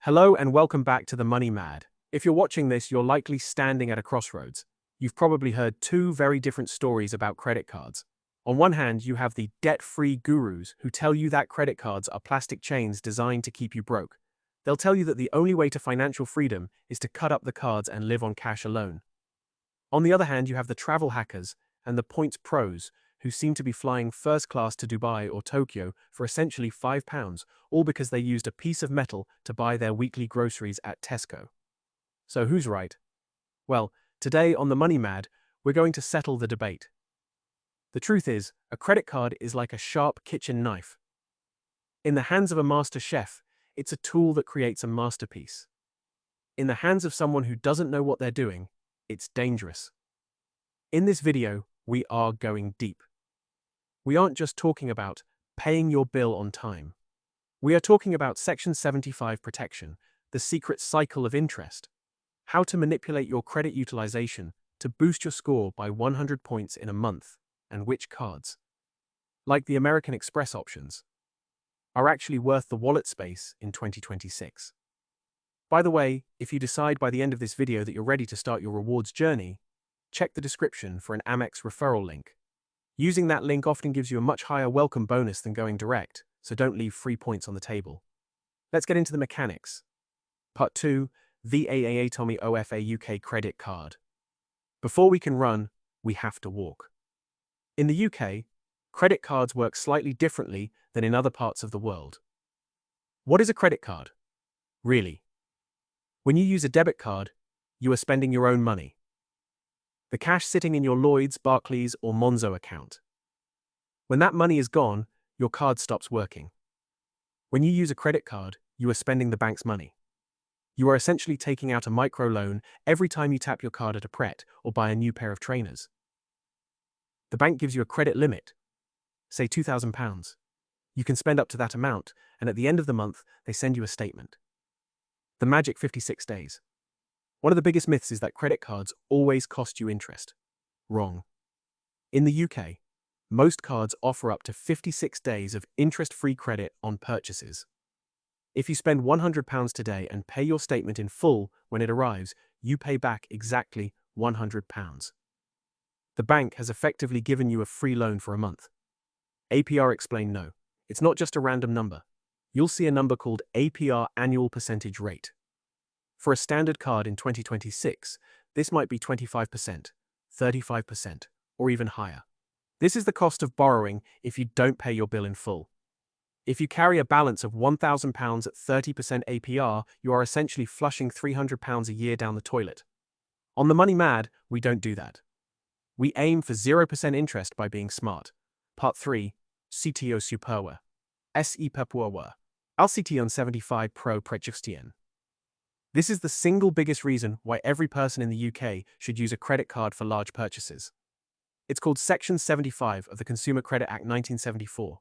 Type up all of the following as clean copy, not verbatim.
Hello and welcome back to the Money Mad. If you're watching this, you're likely standing at a crossroads. You've probably heard two very different stories about credit cards. On one hand, you have the debt-free gurus who tell you that credit cards are plastic chains designed to keep you broke. They'll tell you that the only way to financial freedom is to cut up the cards and live on cash alone. On the other hand, you have the travel hackers and the points pros who seem to be flying first class to Dubai or Tokyo for essentially £5, all because they used a piece of metal to buy their weekly groceries at Tesco. So who's right? Well, today on The Money Mad, we're going to settle the debate. The truth is, a credit card is like a sharp kitchen knife. In the hands of a master chef, it's a tool that creates a masterpiece. In the hands of someone who doesn't know what they're doing, it's dangerous. In this video, we are going deep. We aren't just talking about paying your bill on time. We are talking about Section 75 protection, the secret cycle of interest, how to manipulate your credit utilization to boost your score by 100 points in a month, and which cards, like the American Express options, are actually worth the wallet space in 2026. By the way, if you decide by the end of this video that you're ready to start your rewards journey, check the description for an Amex referral link. Using that link often gives you a much higher welcome bonus than going direct, so don't leave free points on the table. Let's get into the mechanics. Part 2, VAAA Tommy OFA UK Credit Card. Before we can run, we have to walk. In the UK, credit cards work slightly differently than in other parts of the world. What is a credit card? Really? When you use a debit card, you are spending your own money. The cash sitting in your Lloyds, Barclays, or Monzo account. When that money is gone, your card stops working. When you use a credit card, you are spending the bank's money. You are essentially taking out a microloan every time you tap your card at a Pret or buy a new pair of trainers. The bank gives you a credit limit, say £2,000. You can spend up to that amount, and at the end of the month, they send you a statement. The magic 56 days. One of the biggest myths is that credit cards always cost you interest. Wrong. In the UK, most cards offer up to 56 days of interest-free credit on purchases. If you spend £100 today and pay your statement in full when it arrives, you pay back exactly £100. The bank has effectively given you a free loan for a month. APR explained no. It's not just a random number. You'll see a number called APR annual percentage rate. For a standard card in 2026, this might be 25%, 35%, or even higher. This is the cost of borrowing if you don't pay your bill in full. If you carry a balance of £1,000 at 30% APR, you are essentially flushing £300 a year down the toilet. On The Money Mad, we don't do that. We aim for 0% interest by being smart. Part 3, CTO Superwa. SE Perpuawa. LCT 75 Pro Prejustien. This is the single biggest reason why every person in the UK should use a credit card for large purchases. It's called Section 75 of the Consumer Credit Act 1974.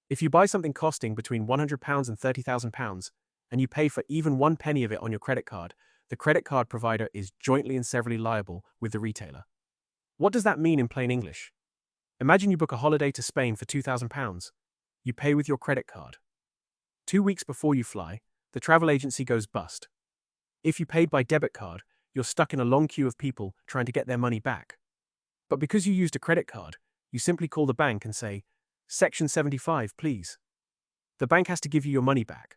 If you buy something costing between £100 and £30,000, and you pay for even 1 penny of it on your credit card, the credit card provider is jointly and severally liable with the retailer. What does that mean in plain English? Imagine you book a holiday to Spain for £2,000. You pay with your credit card. 2 weeks before you fly, the travel agency goes bust. If you paid by debit card, you're stuck in a long queue of people trying to get their money back. But because you used a credit card, you simply call the bank and say, Section 75, please. The bank has to give you your money back.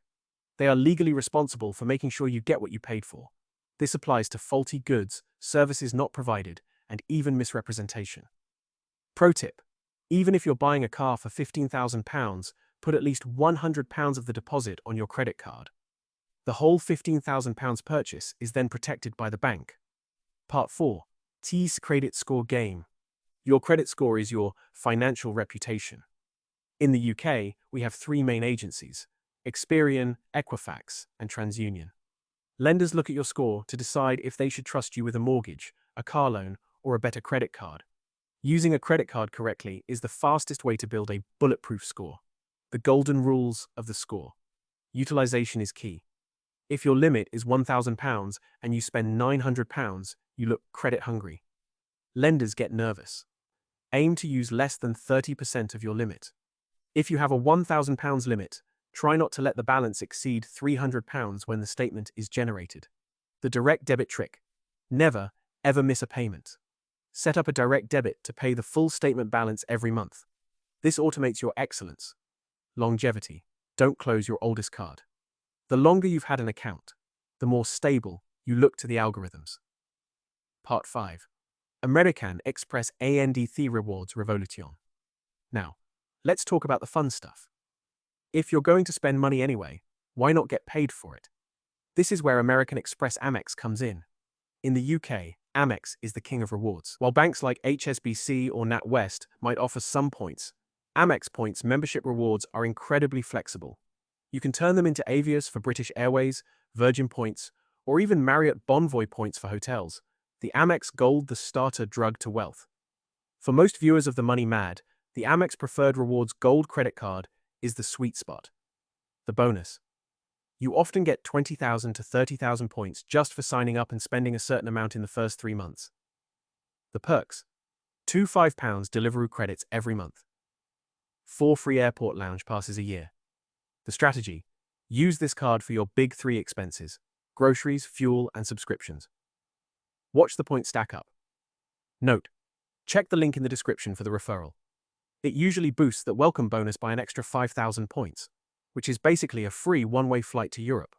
They are legally responsible for making sure you get what you paid for. This applies to faulty goods, services not provided, and even misrepresentation. Pro tip: even if you're buying a car for £15,000, put at least £100 of the deposit on your credit card. The whole £15,000 purchase is then protected by the bank. Part 4. T's Credit Score Game. Your credit score is your financial reputation. In the UK, we have 3 main agencies: Experian, Equifax, and TransUnion. Lenders look at your score to decide if they should trust you with a mortgage, a car loan, or a better credit card. Using a credit card correctly is the fastest way to build a bulletproof score. The golden rules of the score. Utilization is key. If your limit is £1,000 and you spend £900, you look credit hungry. Lenders get nervous. Aim to use less than 30% of your limit. If you have a £1,000 limit, Try not to let the balance exceed £300 when the statement is generated. The direct debit trick. Never, ever miss a payment. Set up a direct debit to pay the full statement balance every month. This automates your excellence. Longevity. Don't close your oldest card. The longer you've had an account, the more stable you look to the algorithms. Part 5. American Express ANDT Rewards Revolution. Now, let's talk about the fun stuff. If you're going to spend money anyway, why not get paid for it? This is where American Express Amex comes in. In the UK, Amex is the king of rewards. While banks like HSBC or NatWest might offer some points, Amex Points membership rewards are incredibly flexible. You can turn them into Avios for British Airways, Virgin Points, or even Marriott Bonvoy points for hotels. The Amex Gold, the starter drug to wealth. For most viewers of the Money Mad, the Amex Preferred Rewards Gold credit card is the sweet spot. The bonus. You often get 20,000 to 30,000 points just for signing up and spending a certain amount in the first 3 months. The perks. 2 £5 Deliveroo credits every month. 4 free airport lounge passes a year. The strategy. Use this card for your big 3 expenses: groceries, fuel, and subscriptions. Watch the points stack up. Note. Check the link in the description for the referral. It usually boosts that welcome bonus by an extra 5,000 points, which is basically a free one-way flight to Europe.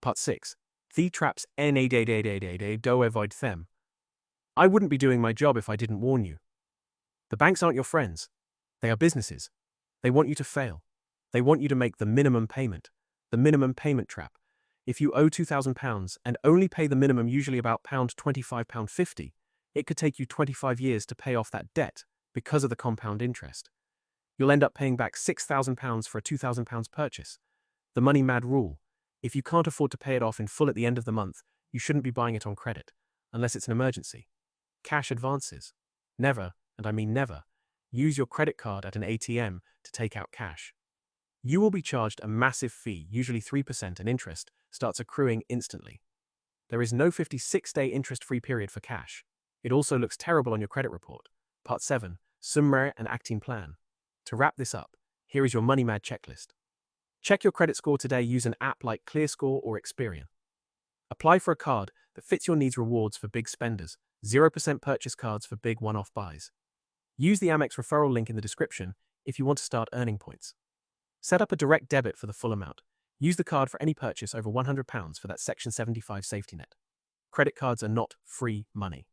Part 6. The traps do avoid them. I wouldn't be doing my job if I didn't warn you. The banks aren't your friends. They are businesses. They want you to fail. They want you to make the minimum payment trap. If you owe £2,000 and only pay the minimum, usually about £25, £50, it could take you 25 years to pay off that debt because of the compound interest. You'll end up paying back £6,000 for a £2,000 purchase. The Money Mad rule. If you can't afford to pay it off in full at the end of the month, you shouldn't be buying it on credit, unless it's an emergency. Cash advances. Never, and I mean never, use your credit card at an ATM to take out cash. You will be charged a massive fee, usually 3%, and interest starts accruing instantly. There is no 56-day interest-free period for cash. It also looks terrible on your credit report. Part 7. Summary and Acting Plan. To wrap this up, here is your Money Mad checklist. Check your credit score today. Use an app like ClearScore or Experian. Apply for a card that fits your needs. Rewards for big spenders. 0% purchase cards for big one-off buys. Use the Amex referral link in the description if you want to start earning points. Set up a direct debit for the full amount. Use the card for any purchase over £100 for that Section 75 safety net. Credit cards are not free money.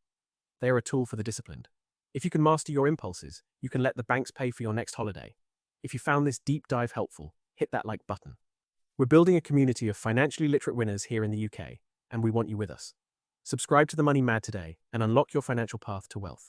They are a tool for the disciplined. If you can master your impulses, you can let the banks pay for your next holiday. If you found this deep dive helpful, hit that like button. We're building a community of financially literate winners here in the UK, and we want you with us. Subscribe to the Money Mad today and unlock your financial path to wealth.